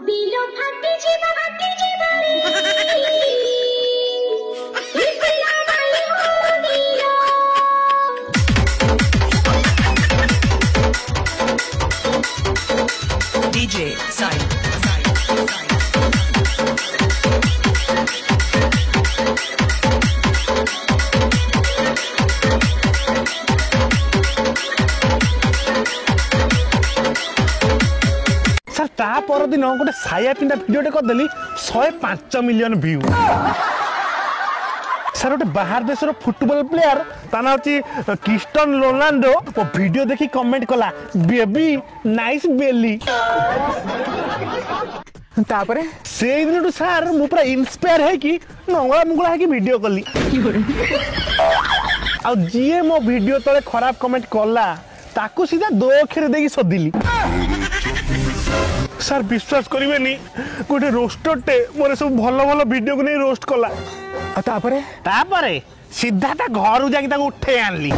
दिलो फाटी जीवा रे इतना वाली हो दिलो DJ Sai सर ता पर दिन गोटे साया पिंडा भिडियोटे करदेली 105 मिलियन व्यू सर गोटे बाहर देशर फुटबॉल प्लेयर ताना होची क्रिस्टियानो रोनाल्डो वो वीडियो देखि कमेंट कला बेबी नाइस बेली तापरे से दिन सर मु पूरा इंस्पायर है कि नंगला मुंगला है कि वीडियो कली आ जीए मो वीडियो तले खराब कमेंट कला ताकू सीधा 2 अक्षर देकी सोदिली सर विश्वास करेनि गोटे रोस्टरटे मोर सब भल भल वीडियो को नहीं रोस्ट कला तापरे सीधा ता घर जाके ताको उठे आनली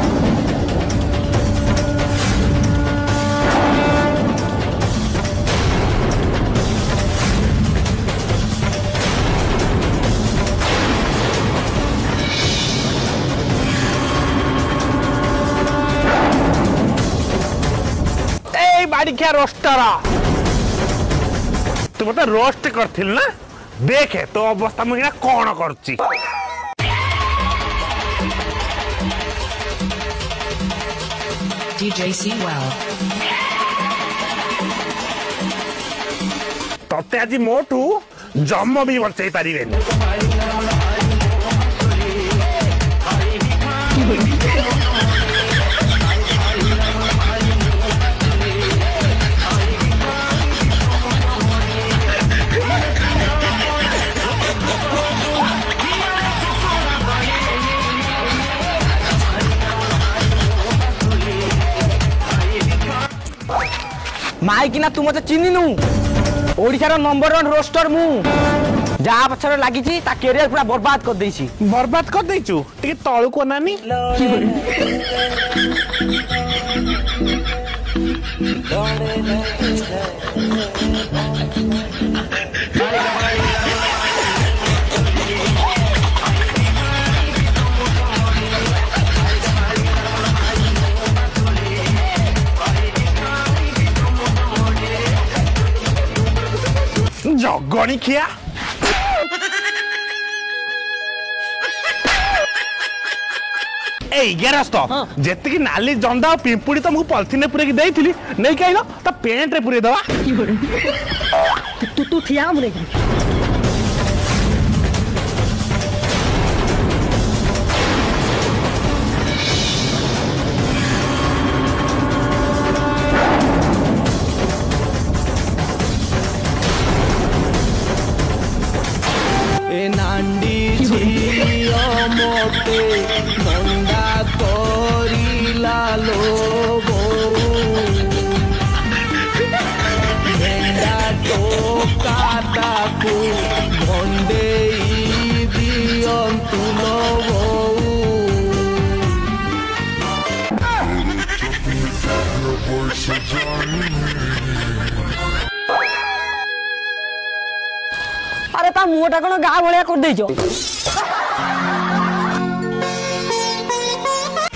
ए बाड़ी क्या रोस्टरा तू मत रोस्ट करथिल ना देखे तो अवस्था मुझे कौन करची DJ Sewell तते आज मोटू जम भी बचाई पारिबेनी माई कि ना तू मते चिन्नी नु ओडिशार नंबर 1 रोस्टर मु जा पछर लागि छि ता करियर पूरा बर्बाद कर देछि बर्बाद कर देछु टिके तळु को नानी जगणी खिया ए गेरस्त जेति की नाली जंदा पिंपुड़ी तो मु पॉलिथिन पुरे की देइथिली नै काइलो त पेंट रे पुरे दवा तू ठिया मुरे मोटे मंदा करिला लोबो भेंडा टोकाटा को भंडेई दियंतु लोबो अरे ता मुटा कोन गा भलिया कर देइछो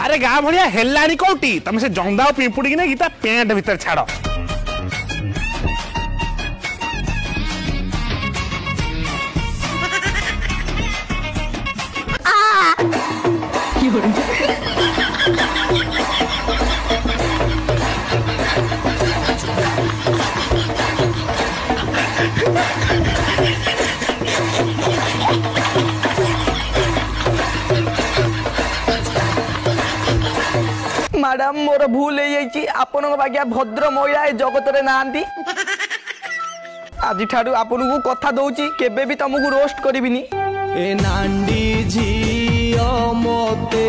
अरे गाँ भलिया हेलानी कोटी तमे से जंदा पिंपुड़ी की नहीं पेंट भीतर छाड़ मैडम मोर भूल हो आपण बाग्या भद्र महिला जगत रे नांदी आज ठाडू आपण को कथा दउची केबे भी तुमको रोस्ट करबिनी ए नांडी झियो मोते